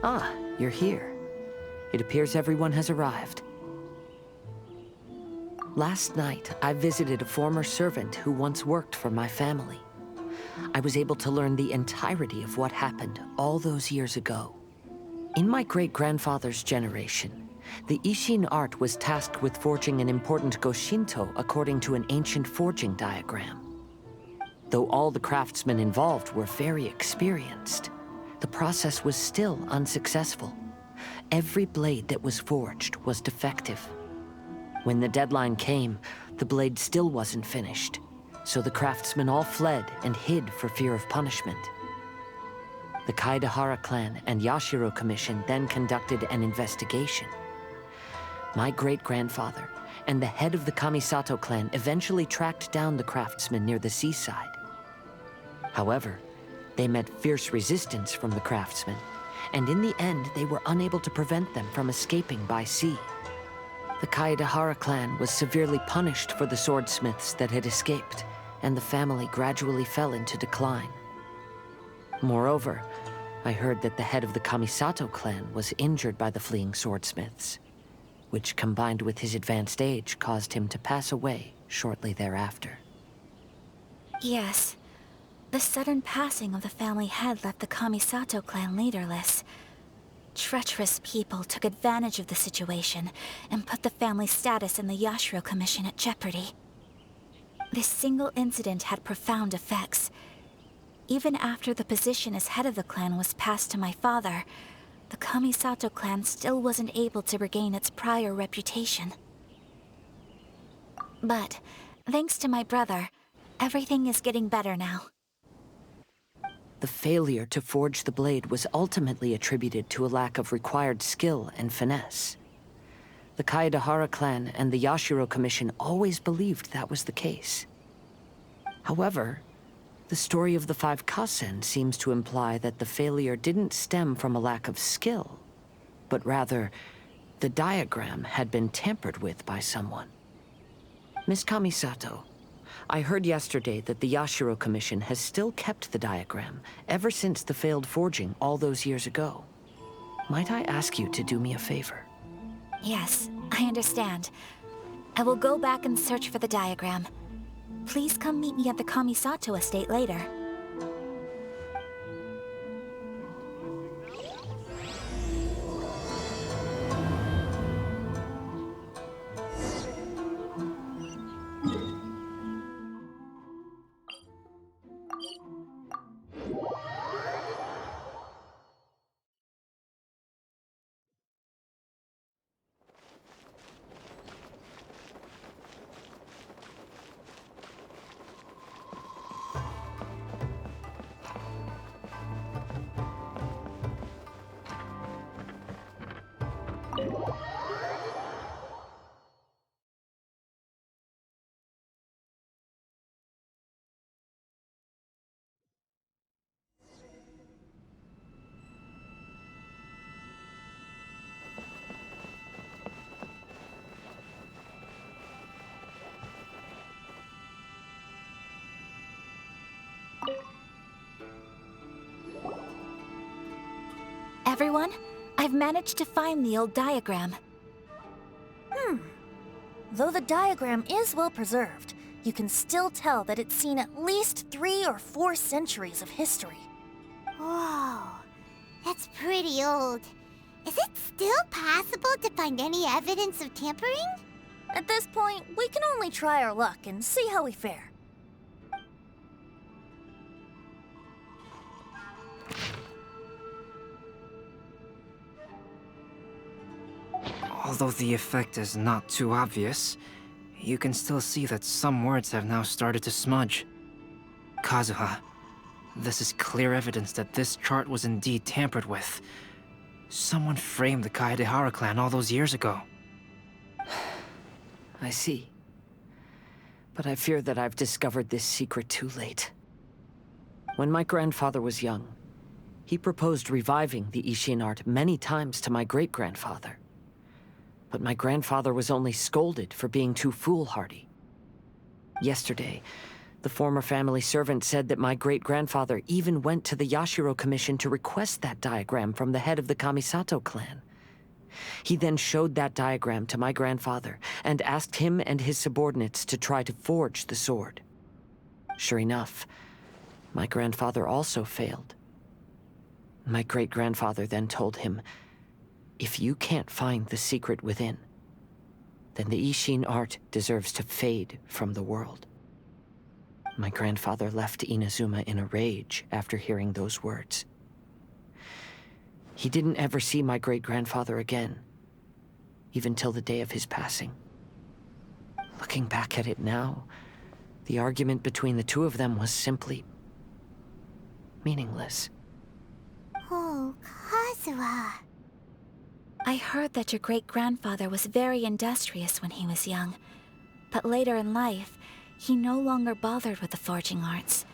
Ah, you're here. It appears everyone has arrived. Last night, I visited a former servant who once worked for my family. I was able to learn the entirety of what happened all those years ago. In my great-grandfather's generation, the Ishin art was tasked with forging an important Goshinto according to an ancient forging diagram. Though all the craftsmen involved were very experienced, the process was still unsuccessful. Every blade that was forged was defective. When the deadline came, the blade still wasn't finished, so the craftsmen all fled and hid for fear of punishment. The Kaedahara clan and Yashiro Commission then conducted an investigation. My great-grandfather and the head of the Kamisato clan eventually tracked down the craftsmen near the seaside. However, they met fierce resistance from the craftsmen, and in the end they were unable to prevent them from escaping by sea. The Kaedahara clan was severely punished for the swordsmiths that had escaped, and the family gradually fell into decline. Moreover, I heard that the head of the Kamisato clan was injured by the fleeing swordsmiths, which combined with his advanced age caused him to pass away shortly thereafter. Yes. The sudden passing of the family head left the Kamisato clan leaderless. Treacherous people took advantage of the situation and put the family's status in the Yashiro Commission at jeopardy. This single incident had profound effects. Even after the position as head of the clan was passed to my father, the Kamisato clan still wasn't able to regain its prior reputation. But, thanks to my brother, everything is getting better now. The failure to forge the blade was ultimately attributed to a lack of required skill and finesse. The Kaedahara clan and the Yashiro Commission always believed that was the case. However, the story of the 5 Kasen seems to imply that the failure didn't stem from a lack of skill, but rather, the diagram had been tampered with by someone. Miss Kamisato, I heard yesterday that the Yashiro Commission has still kept the diagram ever since the failed forging all those years ago. Might I ask you to do me a favor? Yes, I understand. I will go back and search for the diagram. Please come meet me at the Kamisato estate later. Everyone, I've managed to find the old diagram. Though the diagram is well preserved, you can still tell that it's seen at least 3 or 4 centuries of history. Whoa, that's pretty old. Is it still possible to find any evidence of tampering? At this point, we can only try our luck and see how we fare. Although the effect is not too obvious, you can still see that some words have now started to smudge. Kazuha, this is clear evidence that this chart was indeed tampered with. Someone framed the Kaedahara clan all those years ago. I see. But I fear that I've discovered this secret too late. When my grandfather was young, he proposed reviving the Ishin art many times to my great-grandfather. But my grandfather was only scolded for being too foolhardy. Yesterday, The former family servant said that my great-grandfather even went to the Yashiro Commission to request that diagram from the head of the Kamisato clan. He then showed that diagram to my grandfather and asked him and his subordinates to try to forge the sword. Sure enough, my grandfather also failed. My great-grandfather then told him, "If you can't find the secret within, then the Ishin art deserves to fade from the world." My grandfather left Inazuma in a rage after hearing those words. He didn't ever see my great-grandfather again, even till the day of his passing. Looking back at it now, the argument between the two of them was simply meaningless. Oh, Kazuha. I heard that your great-grandfather was very industrious when he was young, but later in life, he no longer bothered with the forging arts.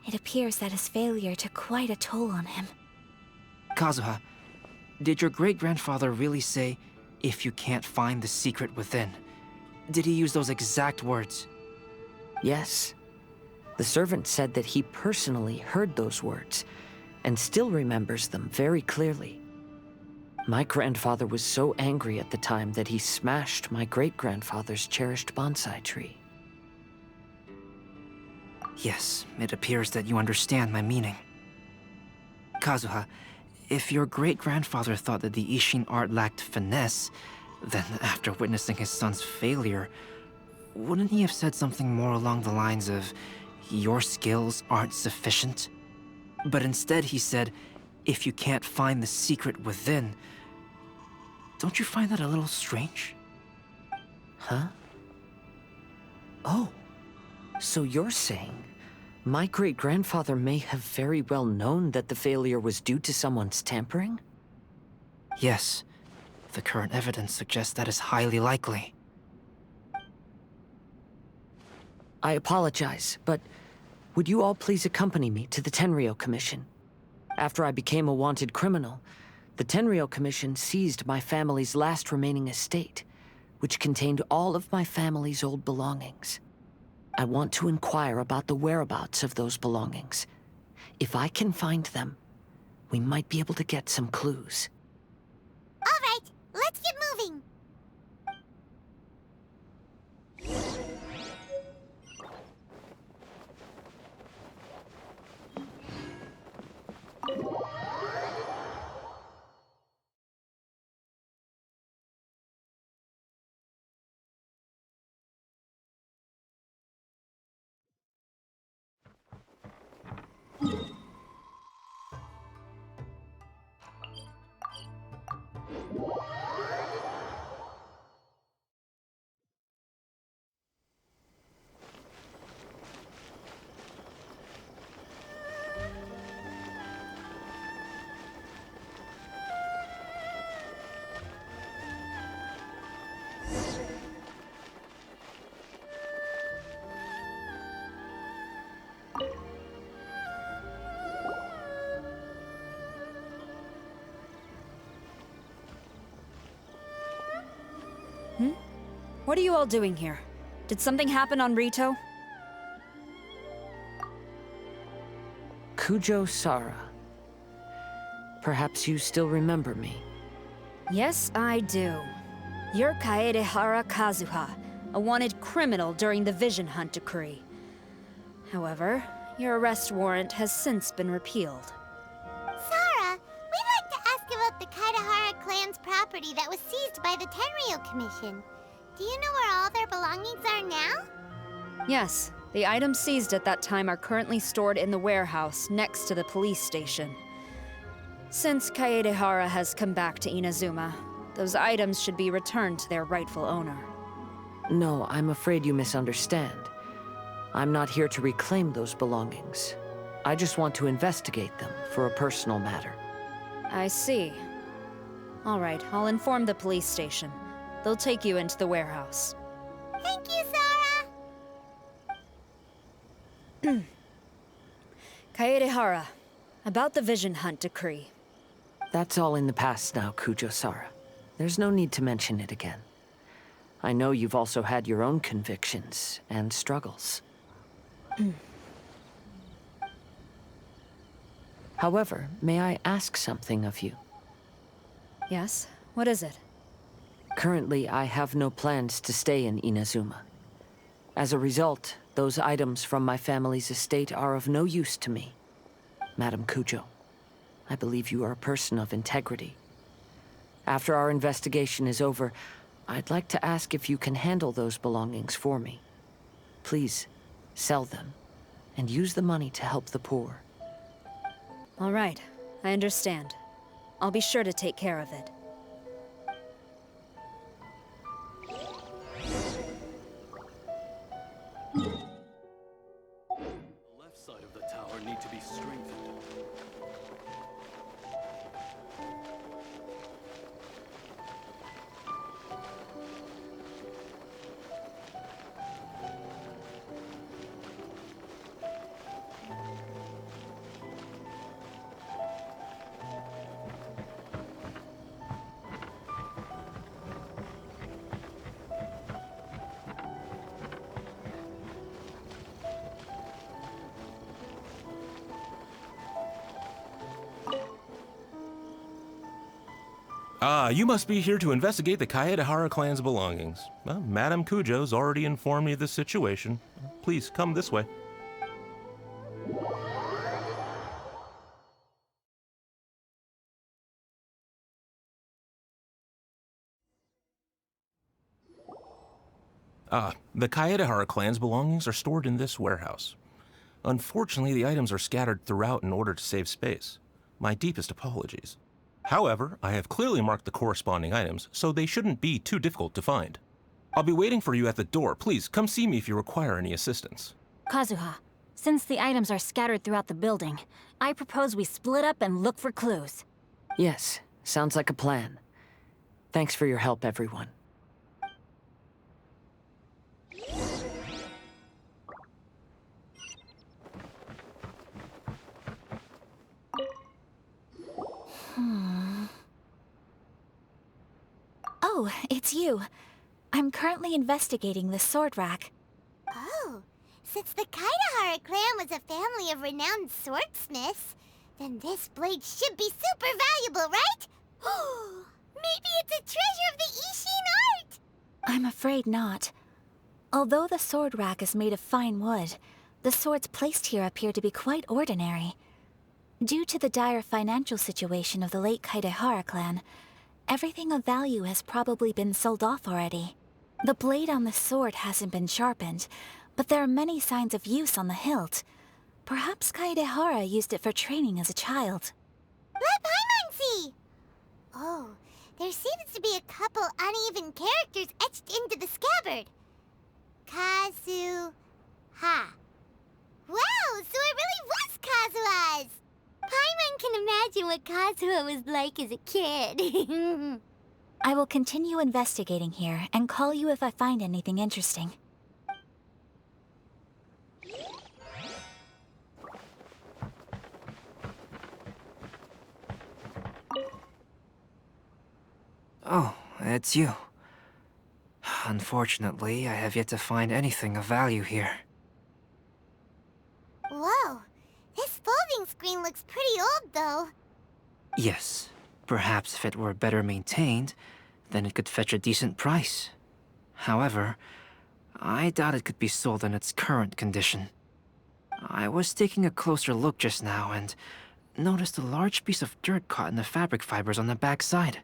It appears that his failure took quite a toll on him. Kazuha, did your great-grandfather really say, "If you can't find the secret within"? Did he use those exact words? Yes. The servant said that he personally heard those words, and still remembers them very clearly. My grandfather was so angry at the time that he smashed my great-grandfather's cherished bonsai tree. Yes, it appears that you understand my meaning. Kazuha, if your great-grandfather thought that the Ishin art lacked finesse, then after witnessing his son's failure, wouldn't he have said something more along the lines of, "Your skills aren't sufficient"? But instead he said, "If you can't find the secret within." Don't you find that a little strange? Huh? Oh, so you're saying my great-grandfather may have very well known that the failure was due to someone's tampering? Yes. The current evidence suggests that is highly likely. I apologize, but would you all please accompany me to the Tenryou Commission? After I became a wanted criminal, the Tenryou Commission seized my family's last remaining estate, which contained all of my family's old belongings. I want to inquire about the whereabouts of those belongings. If I can find them, we might be able to get some clues. All right, let's get moving. What are you all doing here? Did something happen on Rito? Kujo Sara. Perhaps you still remember me. Yes, I do. You're Kaedehara Kazuha, a wanted criminal during the Vision Hunt decree. However, your arrest warrant has since been repealed. Sarah, we'd like to ask about the Kaedehara clan's property that was seized by the Tenryou Commission. Do you know where all their belongings are now? Yes, the items seized at that time are currently stored in the warehouse next to the police station. Since Kaedehara has come back to Inazuma, those items should be returned to their rightful owner. No, I'm afraid you misunderstand. I'm not here to reclaim those belongings. I just want to investigate them for a personal matter. I see. All right, I'll inform the police station. They'll take you into the warehouse. Thank you, Sarah! Kaedehara, about the Vision Hunt decree. That's all in the past now, Kujo-Sara. There's no need to mention it again. I know you've also had your own convictions and struggles. However, may I ask something of you? Yes? What is it? Currently, I have no plans to stay in Inazuma. As a result, those items from my family's estate are of no use to me. Madam Kujo, I believe you are a person of integrity. After our investigation is over, I'd like to ask if you can handle those belongings for me. Please, sell them, and use the money to help the poor. All right, I understand. I'll be sure to take care of it. The left side of the tower need to be strengthened. Ah, you must be here to investigate the Kaedehara clan's belongings. Well, Madame Kujo's already informed me of the situation. Please, come this way. Ah, the Kaedehara clan's belongings are stored in this warehouse. Unfortunately, the items are scattered throughout in order to save space. My deepest apologies. However, I have clearly marked the corresponding items, so they shouldn't be too difficult to find. I'll be waiting for you at the door. Please, come see me if you require any assistance. Kazuha, since the items are scattered throughout the building, I propose we split up and look for clues. Yes, sounds like a plan. Thanks for your help, everyone. Oh, it's you. I'm currently investigating the sword rack. Oh, since the Kaidahara clan was a family of renowned swordsmiths, then this blade should be super valuable, right? Maybe it's a treasure of the Ishin art! I'm afraid not. Although the sword rack is made of fine wood, the swords placed here appear to be quite ordinary. Due to the dire financial situation of the late Kaidehara clan, everything of value has probably been sold off already. The blade on the sword hasn't been sharpened, but there are many signs of use on the hilt. Perhaps Kaidehara used it for training as a child. Let Paimon see! Oh, there seems to be a couple uneven characters etched into the scabbard. Kazu... Ha. Wow, so it really was Kazuha's! Paimon can imagine what Kazuha was like as a kid. I will continue investigating here and call you if I find anything interesting. Oh, it's you. Unfortunately, I have yet to find anything of value here. Whoa, this folding screen looks pretty old, though. Yes, perhaps if it were better maintained, then it could fetch a decent price. However, I doubt it could be sold in its current condition. I was taking a closer look just now and noticed a large piece of dirt caught in the fabric fibers on the back side.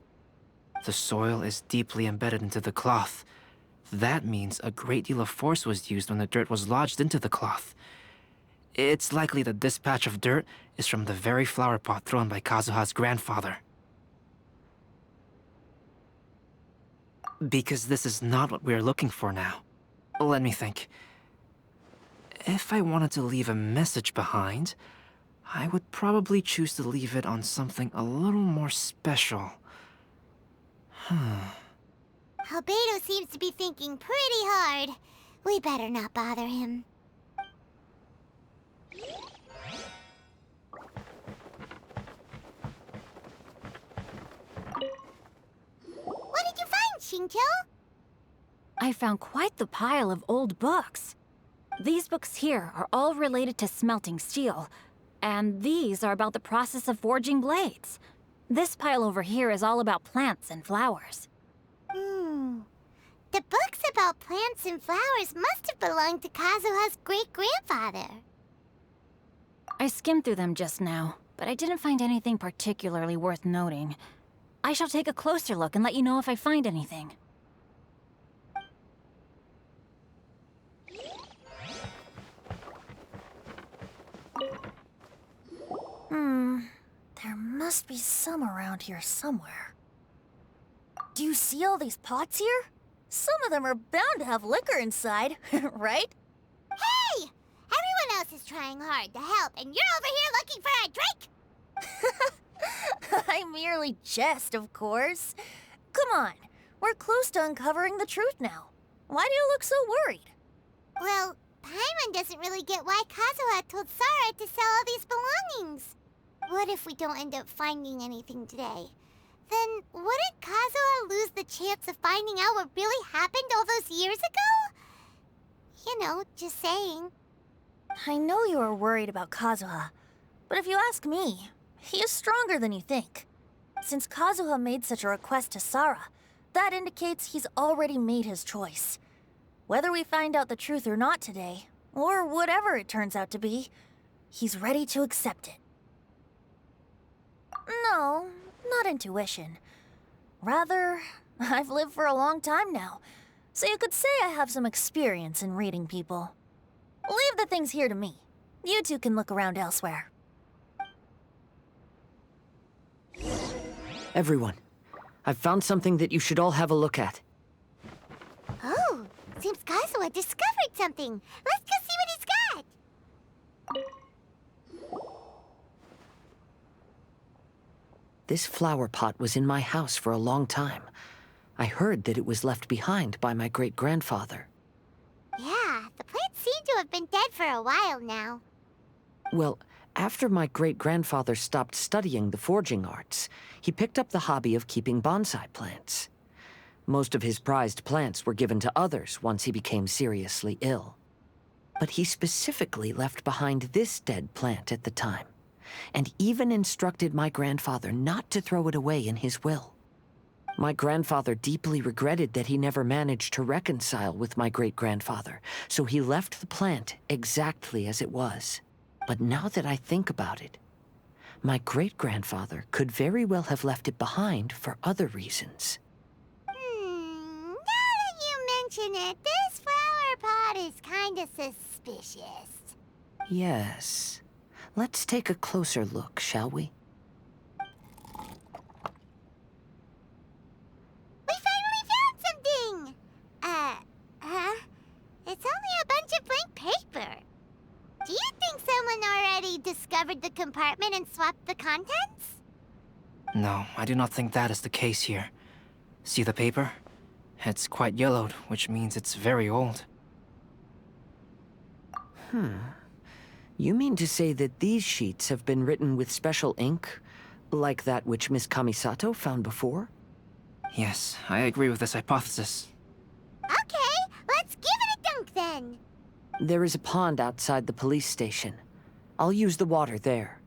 The soil is deeply embedded into the cloth. That means a great deal of force was used when the dirt was lodged into the cloth. It's likely that this patch of dirt is from the very flower pot thrown by Kazuha's grandfather. Because this is not what we are looking for now. Let me think. If I wanted to leave a message behind, I would probably choose to leave it on something a little more special. Albedo seems to be thinking pretty hard. We better not bother him. What did you find, Shinjo? I found quite the pile of old books. These books here are all related to smelting steel, and these are about the process of forging blades. This pile over here is all about plants and flowers. The books about plants and flowers must have belonged to Kazuha's great-grandfather. I skimmed through them just now, but I didn't find anything particularly worth noting. I shall take a closer look and let you know if I find anything. There must be some around here somewhere. Do you see all these pots here? Some of them are bound to have liquor inside, right? Hey! Everyone else is trying hard to help, and you're over here looking for a drink? I merely jest, of course. Come on, we're close to uncovering the truth now. Why do you look so worried? Well, Paimon doesn't really get why Kazuha told Sarah to sell all these belongings. What if we don't end up finding anything today? Then wouldn't Kazuha lose the chance of finding out what really happened all those years ago? You know, just saying. I know you are worried about Kazuha, but if you ask me, he is stronger than you think. Since Kazuha made such a request to Sarah, that indicates he's already made his choice. Whether we find out the truth or not today, or whatever it turns out to be, he's ready to accept it. No, not intuition. Rather, I've lived for a long time now, so you could say I have some experience in reading people. Leave the things here to me. You two can look around elsewhere. Everyone, I've found something that you should all have a look at. Oh, seems Kazuha discovered something. Let's go see what he's got. This flower pot was in my house for a long time. I heard that it was left behind by my great-grandfather. Yeah, the plants seem to have been dead for a while now. Well, after my great-grandfather stopped studying the forging arts, he picked up the hobby of keeping bonsai plants. Most of his prized plants were given to others once he became seriously ill. But he specifically left behind this dead plant at the time, and even instructed my grandfather not to throw it away in his will. My grandfather deeply regretted that he never managed to reconcile with my great-grandfather, so he left the plant exactly as it was. But now that I think about it, my great-grandfather could very well have left it behind for other reasons. Now that you mention it, this flower pot is kinda suspicious. Yes. Let's take a closer look, shall we? We finally found something! It's only a bunch of blank paper. Do you think someone already discovered the compartment and swapped the contents? No, I do not think that is the case here. See the paper? It's quite yellowed, which means it's very old. You mean to say that these sheets have been written with special ink, like that which Miss Kamisato found before? Yes, I agree with this hypothesis. Okay, let's give it a dunk then. There is a pond outside the police station. I'll use the water there.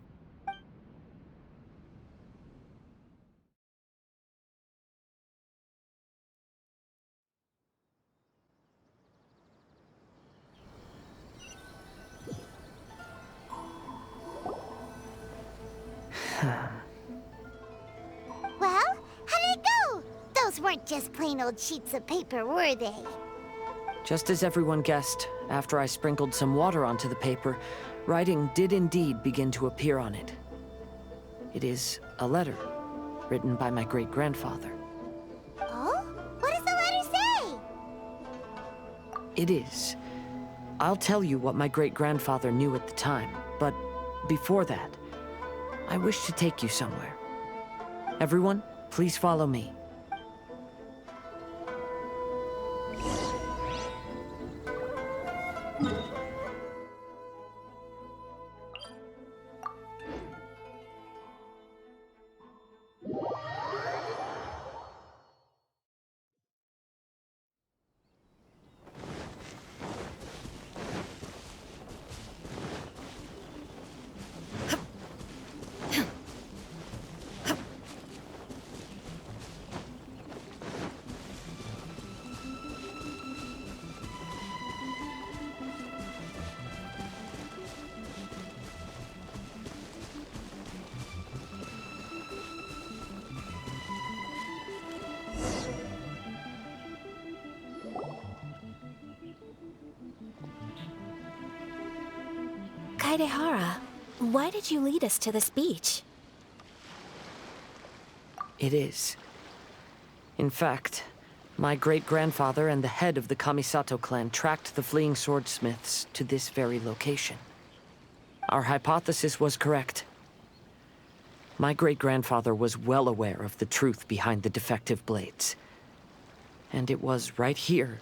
Well, how did it go? Those weren't just plain old sheets of paper, were they? Just as everyone guessed, after I sprinkled some water onto the paper, writing did indeed begin to appear on it. It is a letter, written by my great-grandfather. Oh? What does the letter say? It is. I'll tell you what my great-grandfather knew at the time, but before that, I wish to take you somewhere. Everyone, please follow me. Kaedehara, why did you lead us to this beach? It is. In fact, my great-grandfather and the head of the Kamisato clan tracked the fleeing swordsmiths to this very location. Our hypothesis was correct. My great-grandfather was well aware of the truth behind the defective blades. And it was right here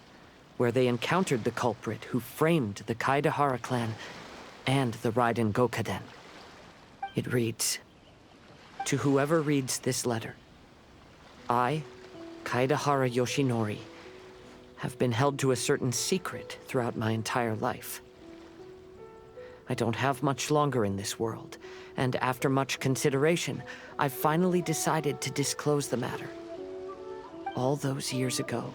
where they encountered the culprit who framed the Kaedehara clan and the Raiden Gokaden. It reads, "To whoever reads this letter, I, Kaedehara Yoshinori, have been held to a certain secret throughout my entire life. I don't have much longer in this world, and after much consideration, I finally decided to disclose the matter. All those years ago,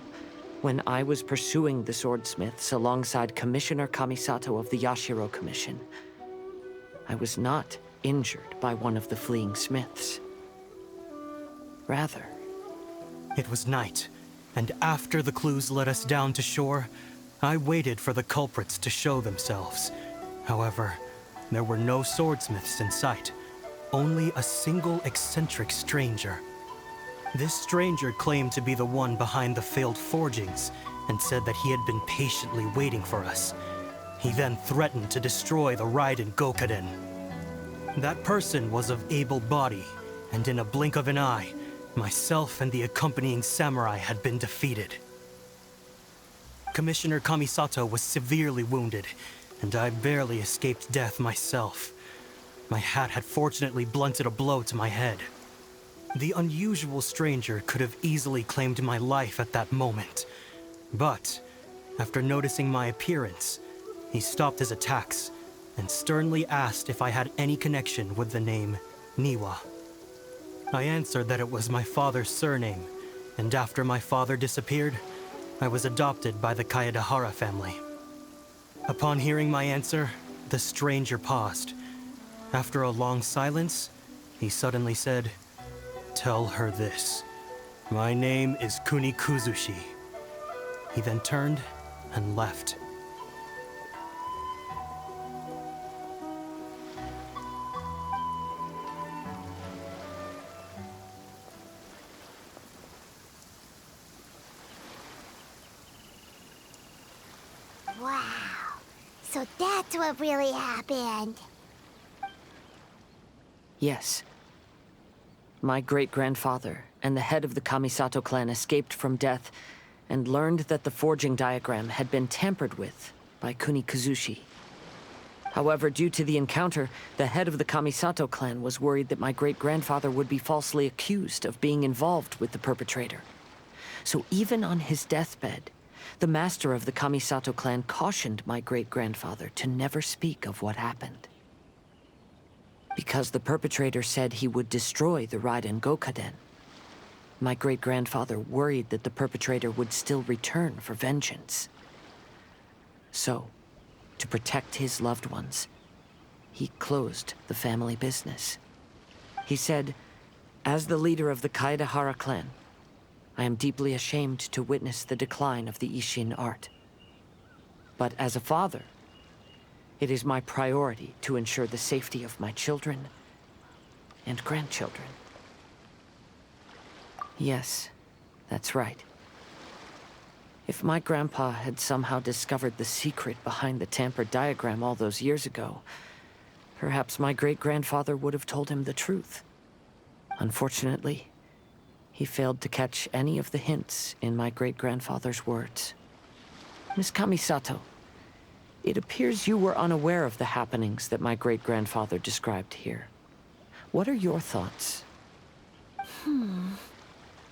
when I was pursuing the swordsmiths alongside Commissioner Kamisato of the Yashiro Commission, I was not injured by one of the fleeing smiths. Rather, It was night, and after the clues led us down to shore, I waited for the culprits to show themselves. However, there were no swordsmiths in sight, only a single eccentric stranger. This stranger claimed to be the one behind the failed forgings, and said that he had been patiently waiting for us. He then threatened to destroy the Raiden Gokaden. That person was of able body, and in a blink of an eye, myself and the accompanying samurai had been defeated. Commissioner Kamisato was severely wounded, and I barely escaped death myself. My hat had fortunately blunted a blow to my head. The unusual stranger could have easily claimed my life at that moment. But, after noticing my appearance, he stopped his attacks and sternly asked if I had any connection with the name Niwa. I answered that it was my father's surname, and after my father disappeared, I was adopted by the Kaedehara family. Upon hearing my answer, the stranger paused. After a long silence, he suddenly said, "Tell her this. My name is Kuni Kuzushi." He then turned and left. Wow. So that's what really happened. yes. My great-grandfather and the head of the Kamisato clan escaped from death and learned that the forging diagram had been tampered with by Kuni Kuzushi. However, due to the encounter, the head of the Kamisato clan was worried that my great-grandfather would be falsely accused of being involved with the perpetrator. So even on his deathbed, the master of the Kamisato clan cautioned my great-grandfather to never speak of what happened. Because the perpetrator said he would destroy the Raiden Gokaden, my great-grandfather worried that the perpetrator would still return for vengeance. So, to protect his loved ones, he closed the family business. He said, "As the leader of the Kaedehara clan, I am deeply ashamed to witness the decline of the Isshin art. But as a father, it is my priority to ensure the safety of my children and grandchildren." Yes, that's right. If my grandpa had somehow discovered the secret behind the tampered diagram all those years ago, perhaps my great-grandfather would have told him the truth. Unfortunately, he failed to catch any of the hints in my great-grandfather's words. Miss Kamisato, it appears you were unaware of the happenings that my great-grandfather described here. What are your thoughts?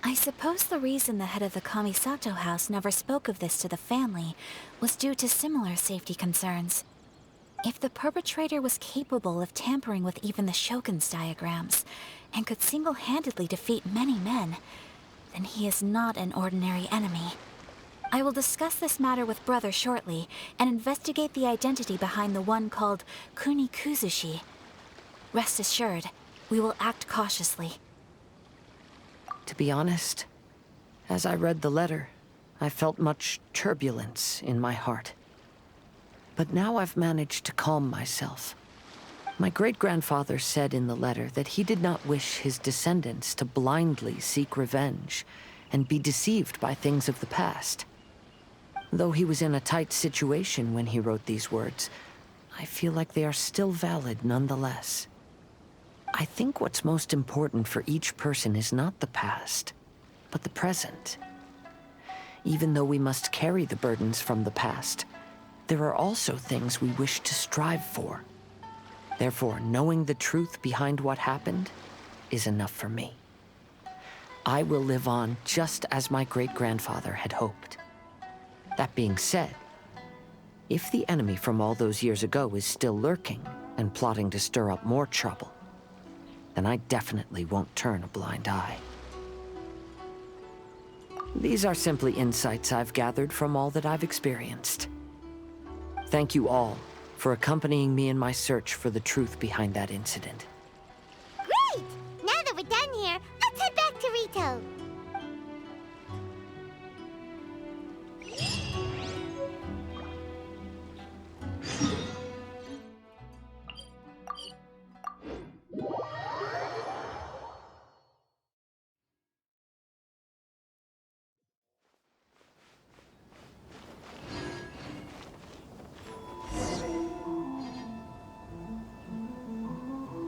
I suppose the reason the head of the Kamisato house never spoke of this to the family was due to similar safety concerns. If the perpetrator was capable of tampering with even the Shogun's diagrams, and could single-handedly defeat many men, then he is not an ordinary enemy. I will discuss this matter with Brother shortly, and investigate the identity behind the one called Kuni Kuzushi. Rest assured, we will act cautiously. To be honest, as I read the letter, I felt much turbulence in my heart. But now I've managed to calm myself. My great-grandfather said in the letter that he did not wish his descendants to blindly seek revenge and be deceived by things of the past. Though he was in a tight situation when he wrote these words, I feel like they are still valid nonetheless. I think what's most important for each person is not the past, but the present. Even though we must carry the burdens from the past, there are also things we wish to strive for. Therefore, knowing the truth behind what happened is enough for me. I will live on just as my great-grandfather had hoped. That being said, if the enemy from all those years ago is still lurking and plotting to stir up more trouble, then I definitely won't turn a blind eye. These are simply insights I've gathered from all that I've experienced. Thank you all for accompanying me in my search for the truth behind that incident. Great! Now that we're done here, let's head back to Rito.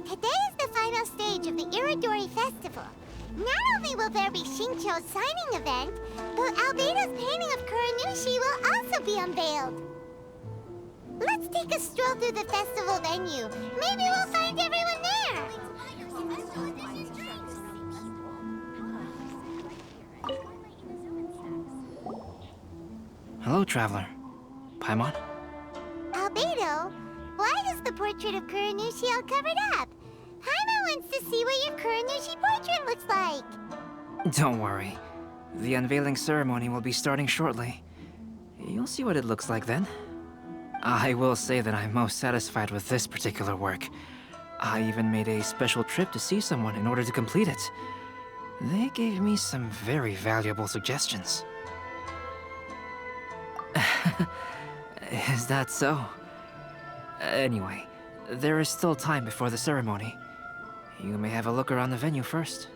Today is the final stage of the Irrodori Festival. Not only will there be Shincho's signing event, but Albedo's painting of Kuranushi will also be unveiled. Let's take a stroll through the festival venue. Maybe we'll find everyone there. Hello, traveler. Paimon? Albedo, why is the portrait of Kuranushi all covered up? Paimon wants to see what your Kuranushi portrait looks like. Don't worry. The unveiling ceremony will be starting shortly. You'll see what it looks like then. I will say that I'm most satisfied with this particular work. I even made a special trip to see someone in order to complete it. They gave me some very valuable suggestions. Is that so? Anyway, there is still time before the ceremony. You may have a look around the venue first.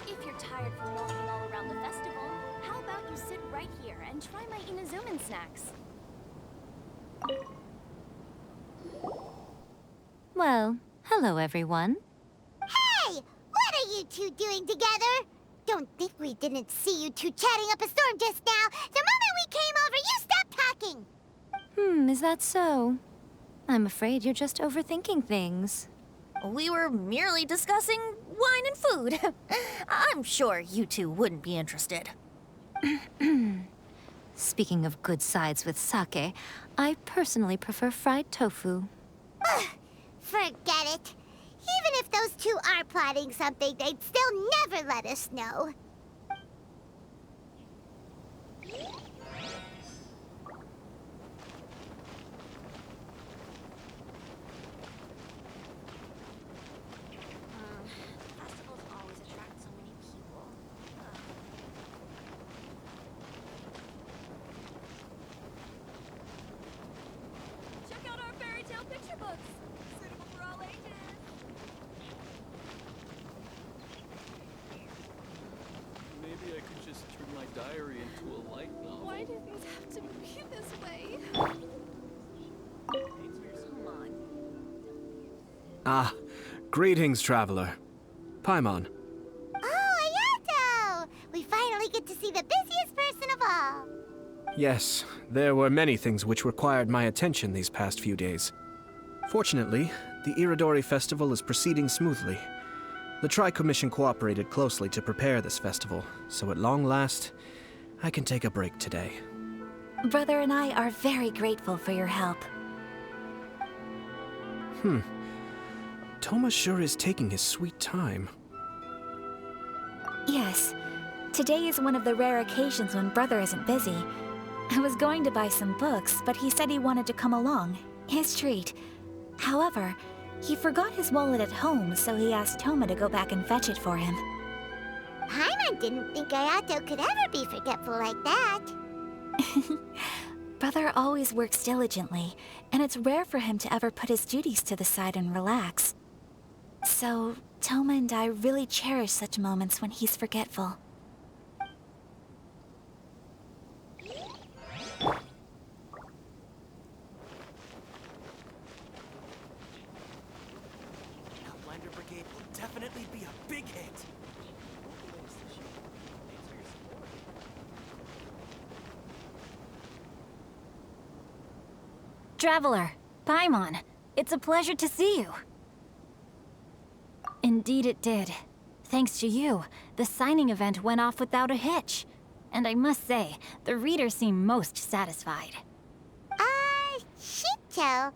If you're tired from walking all around the festival, how about you sit right here and try my Inazuman snacks? Well, hello everyone. Hey! What are you two doing together? Don't think we didn't see you two chatting up a storm just now. The moment we came over, you stopped talking. Is that so? I'm afraid you're just overthinking things. We were merely discussing wine and food. I'm sure you two wouldn't be interested. Speaking of good sides with sake, I personally prefer fried tofu. Forget it. Even if those two are plotting something, they'd still never let us know. Festivals always attract so many people. Check out our fairy tale picture books. Suitable for all ages. Maybe I could just turn my diary into a light novel. Why do things have to be this way? Ah, greetings, traveler. Paimon. Oh, Ayato! We finally get to see the busiest person of all. Yes, there were many things which required my attention these past few days. Fortunately, the Irrodori Festival is proceeding smoothly. The Tri-Commission cooperated closely to prepare this festival, so at long last, I can take a break today. Brother and I are very grateful for your help. Thomas sure is taking his sweet time. Yes. Today is one of the rare occasions when Brother isn't busy. I was going to buy some books, but he said he wanted to come along. His treat. However, He forgot his wallet at home, so he asked Toma to go back and fetch it for him. Paimon didn't think Ayato could ever be forgetful like that. Brother always works diligently, and it's rare for him to ever put his duties to the side and relax. So, Toma and I really cherish such moments when he's forgetful. Outlander Brigade will definitely be a big hit. Traveler, Paimon, it's a pleasure to see you. Indeed it did. Thanks to you, the signing event went off without a hitch. And I must say, the readers seem most satisfied. Shinto,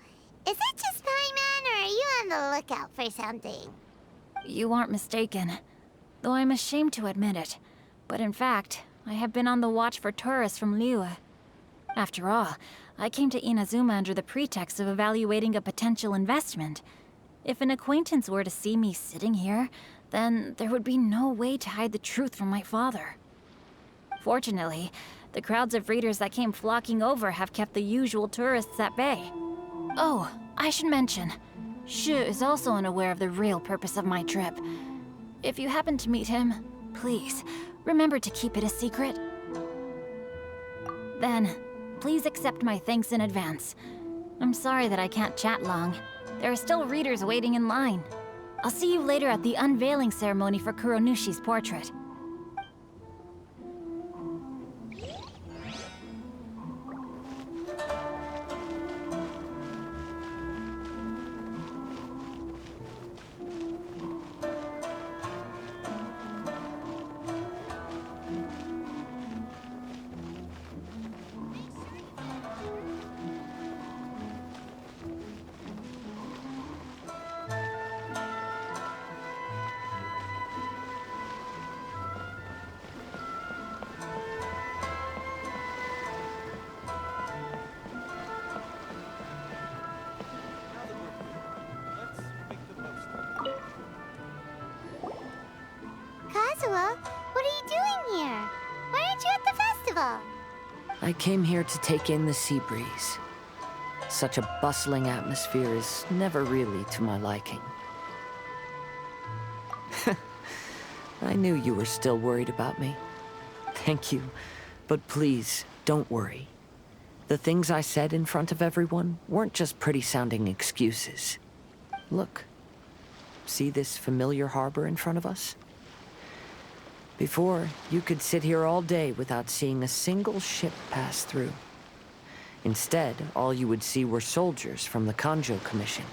is that just Paimon, or are you on the lookout for something? You aren't mistaken. Though I'm ashamed to admit it. But in fact, I have been on the watch for tourists from Liyue. After all, I came to Inazuma under the pretext of evaluating a potential investment. If an acquaintance were to see me sitting here, then there would be no way to hide the truth from my father. Fortunately, the crowds of readers that came flocking over have kept the usual tourists at bay. Oh, I should mention, Shu is also unaware of the real purpose of my trip. If you happen to meet him, please, remember to keep it a secret. Then, please accept my thanks in advance. I'm sorry that I can't chat long. There are still readers waiting in line. I'll see you later at the unveiling ceremony for Kuronushi's portrait. Kazuha, what are you doing here? Why aren't you at the festival? I came here to take in the sea breeze. Such a bustling atmosphere is never really to my liking. I knew you were still worried about me. Thank you, but please, don't worry. The things I said in front of everyone weren't just pretty-sounding excuses. Look, see this familiar harbor in front of us? Before, you could sit here all day without seeing a single ship pass through. Instead, all you would see were soldiers from the Kanjo Commission,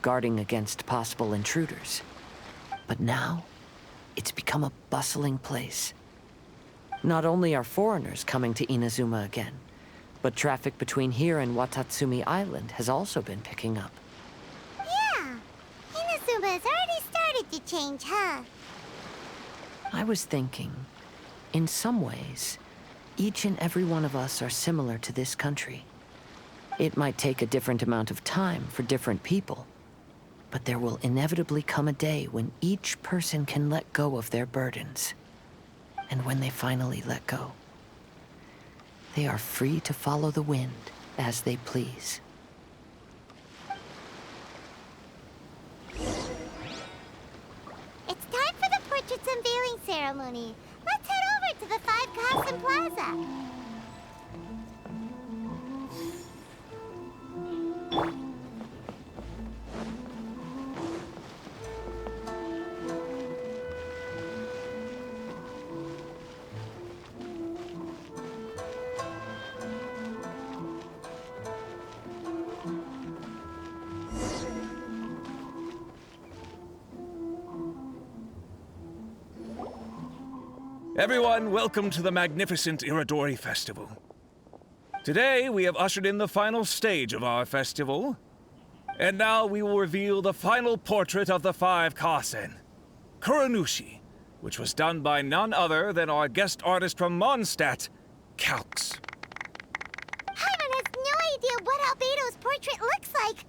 guarding against possible intruders. But now, it's become a bustling place. Not only are foreigners coming to Inazuma again, but traffic between here and Watatsumi Island has also been picking up. Yeah, Inazuma has already started to change, huh? I was thinking, in some ways, each and every one of us are similar to this country. It might take a different amount of time for different people, but there will inevitably come a day when each person can let go of their burdens. And when they finally let go, they are free to follow the wind as they please. It's time for the portrait's unveiling ceremony. Let's head over to the Five Kasen Plaza. Everyone, welcome to the magnificent Irrodori Festival. Today, we have ushered in the final stage of our festival. And now we will reveal the final portrait of the Five Kasen, Kuronushi, which was done by none other than our guest artist from Mondstadt, Calx. Paimon has no idea what Albedo's portrait looks like.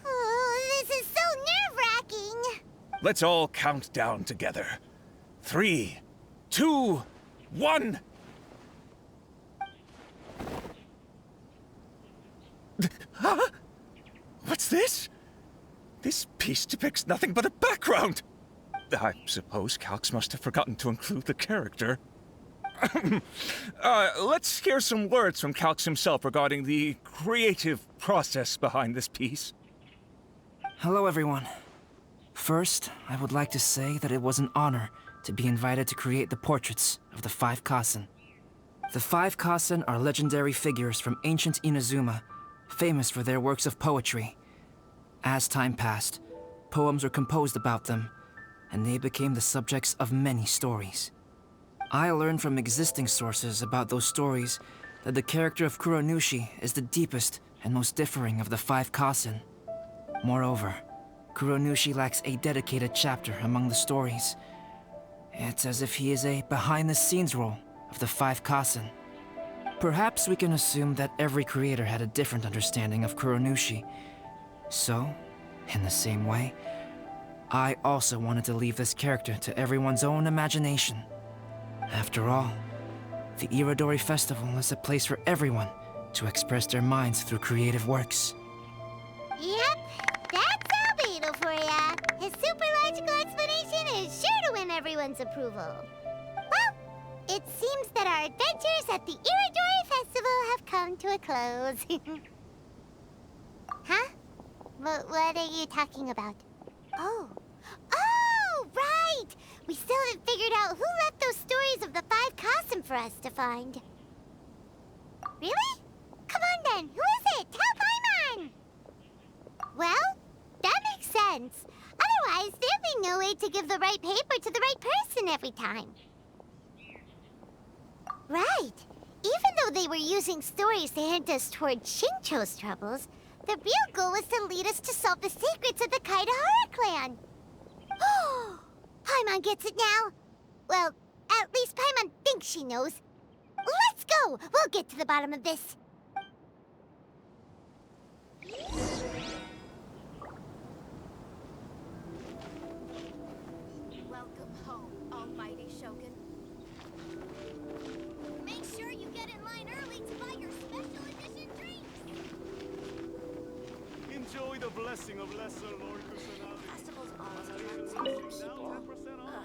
Oh, This is so nerve-wracking. Let's all count down together. 3, 2, 1. Huh? What's this? This piece depicts nothing but a background. I suppose Calx must have forgotten to include the character. Let's hear some words from Calx himself regarding the creative process behind this piece. Hello, everyone. First, I would like to say that it was an honor to be invited to create the portraits of the 5 Kasen. The 5 Kasen are legendary figures from ancient Inazuma, famous for their works of poetry. As time passed, poems were composed about them, and they became the subjects of many stories. I learned from existing sources about those stories that the character of Kuronushi is the deepest and most differing of the 5 Kasen. Moreover, Kuronushi lacks a dedicated chapter among the stories. It's as if he is a behind-the-scenes role of the 5 Kasen. Perhaps we can assume that every creator had a different understanding of Kuronushi. So, in the same way, I also wanted to leave this character to everyone's own imagination. After all, the Irodori Festival is a place for everyone to express their minds through creative works. Yep, that's Albedo for ya. His super logical explanation is sure to win everyone's approval. Well, it seems that our adventures at the Irodori Festival have come to a close. Huh? What are you talking about? Oh, right! We still haven't figured out who left those stories of the 5 Kasen for us to find. Really? Come on then, who is it? Tell Paimon! Well, that makes sense. Otherwise, there'd be no way to give the right paper to the right person every time. Right. Even though they were using stories to hint us toward Shincho's troubles, the real goal was to lead us to solve the secrets of the Kaidahara clan. Oh, Paimon gets it now. Well, at least Paimon thinks she knows. Let's go! We'll get to the bottom of this. Welcome home, almighty Shogun. Make sure you get in line early to buy your special edition drinks. Enjoy the blessing of Lesser Lord Kusanagi. Festivals always attract so many people. Ugh.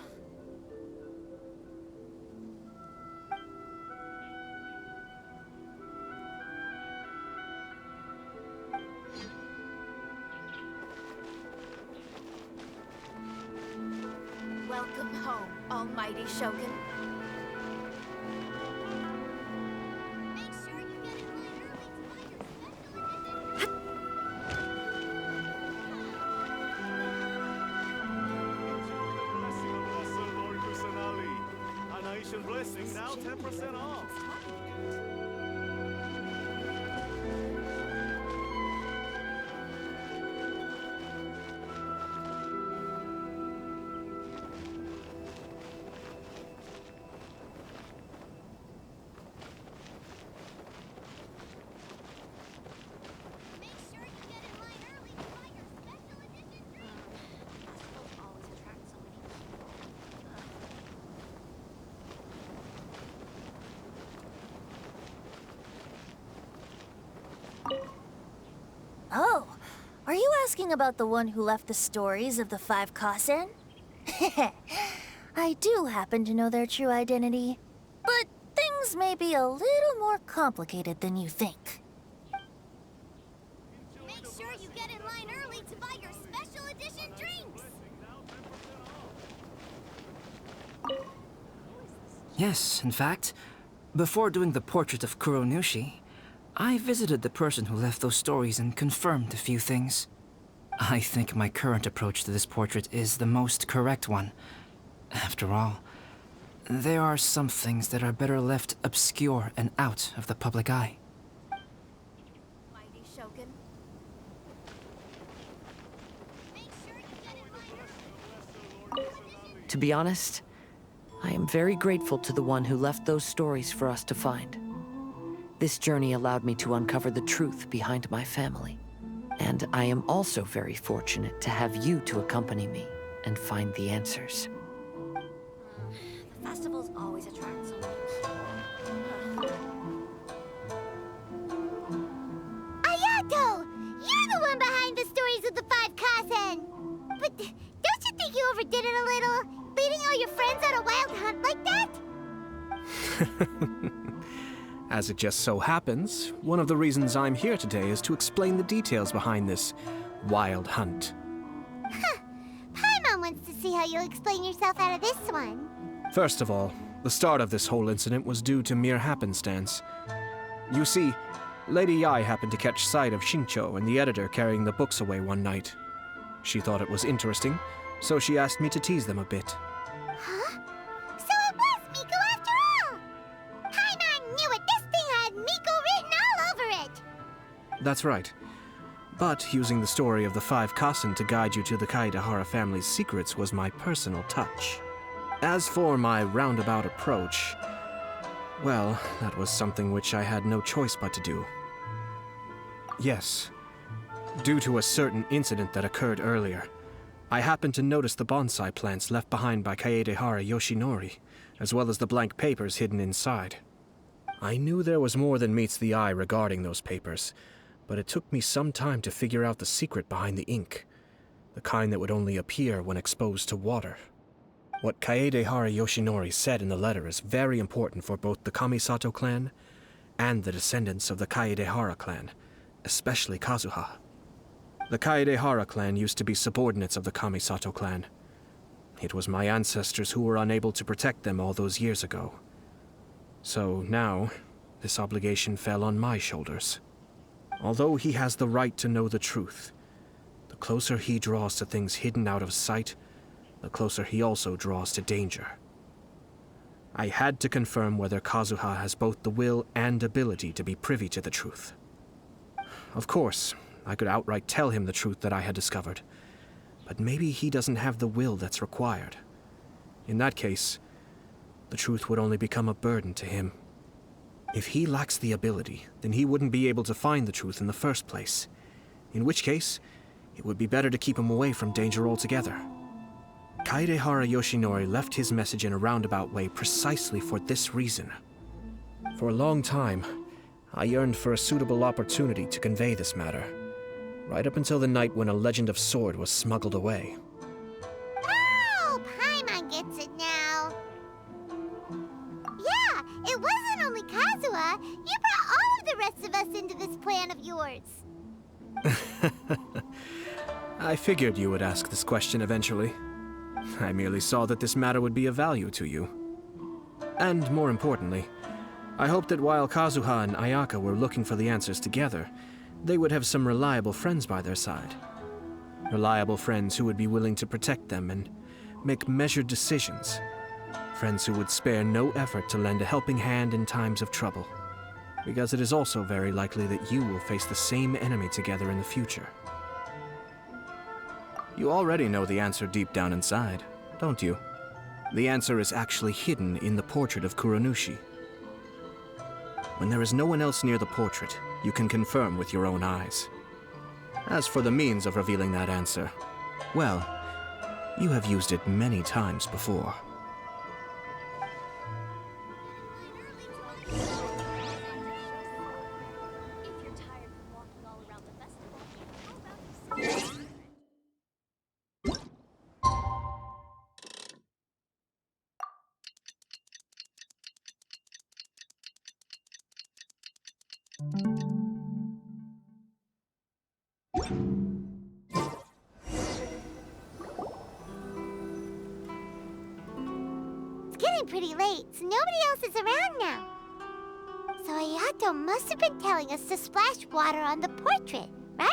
Welcome home, almighty Shogun. Make sure you get in line early to buy your special edition drinks. Lord Kusanagi. An blessing, now 10% off. Make sure you get in line early to buy your special edition drinks. Festivals always attract so many people. Oh, are you asking about the one who left the stories of the 5 Kasen? I do happen to know their true identity, but things may be a little more complicated than you think. Make sure you get in line early to buy your special edition drinks. Yes, in fact, before doing the portrait of Kuronushi, I visited the person who left those stories and confirmed a few things. I think my current approach to this portrait is the most correct one. After all, there are some things that are better left obscure and out of the public eye. Mighty Shogun. Make sure you get in line early. To be honest, I am very grateful to the one who left those stories for us to find. This journey allowed me to uncover the truth behind my family. And I am also very fortunate to have you to accompany me and find the answers. The festivals always attract so many people. Ayato! You're the one behind the stories of the Five Kasen! But don't you think you overdid it a little? Leading all your friends on a wild hunt like that? As it just so happens, one of the reasons I'm here today is to explain the details behind this wild hunt. Huh. Paimon wants to see how you'll explain yourself out of this one. First of all, the start of this whole incident was due to mere happenstance. You see, Lady Yai happened to catch sight of Shincho and the editor carrying the books away one night. She thought it was interesting, so she asked me to tease them a bit. Huh? So it was Miko after all! Paimon knew it! This thing had Miko written all over it! That's right. But using the story of the Five Kasen to guide you to the Kaedehara family's secrets was my personal touch. As for my roundabout approach, well, that was something which I had no choice but to do. Yes. Due to a certain incident that occurred earlier, I happened to notice the bonsai plants left behind by Kaedehara Yoshinori, as well as the blank papers hidden inside. I knew there was more than meets the eye regarding those papers, but it took me some time to figure out the secret behind the ink, the kind that would only appear when exposed to water. What Kaedehara Yoshinori said in the letter is very important for both the Kamisato clan and the descendants of the Kaedehara clan, especially Kazuha. The Kaedehara clan used to be subordinates of the Kamisato clan. It was my ancestors who were unable to protect them all those years ago. So now, this obligation fell on my shoulders. Although he has the right to know the truth, the closer he draws to things hidden out of sight, the closer he also draws to danger. I had to confirm whether Kazuha has both the will and ability to be privy to the truth. Of course, I could outright tell him the truth that I had discovered, but maybe he doesn't have the will that's required. In that case, the truth would only become a burden to him. If he lacks the ability, then he wouldn't be able to find the truth in the first place, in which case, it would be better to keep him away from danger altogether. Kaedehara Yoshinori left his message in a roundabout way precisely for this reason. For a long time, I yearned for a suitable opportunity to convey this matter, right up until the night when a legend of sword was smuggled away. Oh, Paimon gets it now. Yeah, it wasn't only Kazuha. You brought all of the rest of us into this plan of yours. I figured you would ask this question eventually. I merely saw that this matter would be of value to you. And more importantly, I hoped that while Kazuha and Ayaka were looking for the answers together, they would have some reliable friends by their side. Reliable friends who would be willing to protect them and make measured decisions. Friends who would spare no effort to lend a helping hand in times of trouble. Because it is also very likely that you will face the same enemy together in the future. You already know the answer deep down inside, don't you? The answer is actually hidden in the portrait of Kuronushi. When there is no one else near the portrait, you can confirm with your own eyes. As for the means of revealing that answer, well, you have used it many times before. It's getting pretty late, so nobody else is around now. So Ayato must have been telling us to splash water on the portrait, right?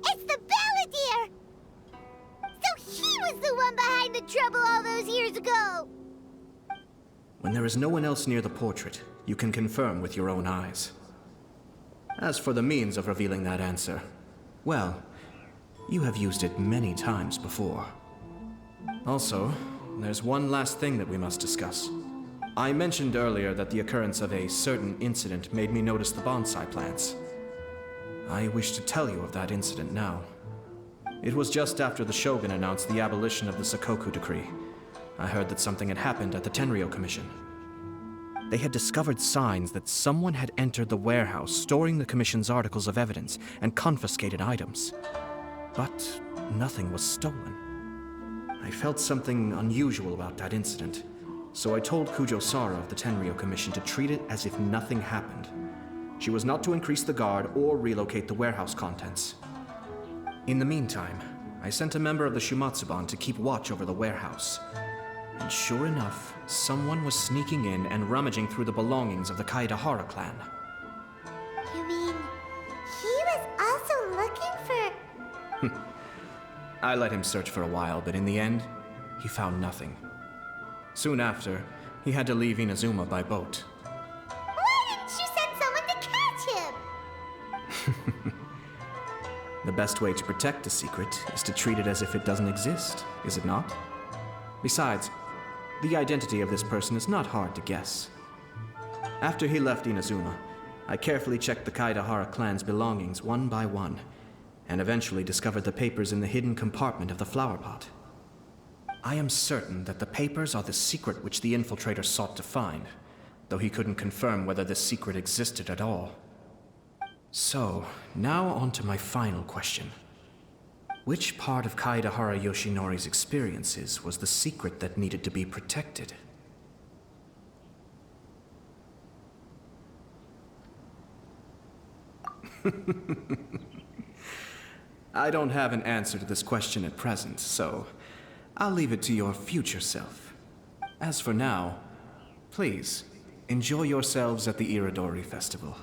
It's the Balladeer! So he was the one behind the trouble all those years ago! When there is no one else near the portrait, you can confirm with your own eyes. As for the means of revealing that answer, well, You have used it many times before. Also, there's one last thing that we must discuss. I mentioned earlier that the occurrence of a certain incident made me notice the bonsai plants. I wish to tell you of that incident now. It was just after the Shogun announced the abolition of the Sakoku Decree. I heard that something had happened at the Tenryou Commission. They had discovered signs that someone had entered the warehouse storing the Commission's articles of evidence and confiscated items. But nothing was stolen. I felt something unusual about that incident, so I told Kujo-Sara of the Tenryou Commission to treat it as if nothing happened. She was not to increase the guard or relocate the warehouse contents. In the meantime, I sent a member of the Shumatsuban to keep watch over the warehouse. And sure enough, someone was sneaking in and rummaging through the belongings of the Kaedahara clan. You mean, he was also looking for... I let him search for a while, but in the end, he found nothing. Soon after, he had to leave Inazuma by boat. Why didn't you send someone to catch him? The best way to protect a secret is to treat it as if it doesn't exist, is it not? Besides, the identity of this person is not hard to guess. After he left Inazuma, I carefully checked the Kaedahara clan's belongings one by one, and eventually discovered the papers in the hidden compartment of the flower pot. I am certain that the papers are the secret which the infiltrator sought to find, though he couldn't confirm whether this secret existed at all. So, now on to my final question. Which part of Kaedahara Yoshinori's experiences was the secret that needed to be protected? I don't have an answer to this question at present, so I'll leave it to your future self. As for now, please, enjoy yourselves at the Irodori Festival.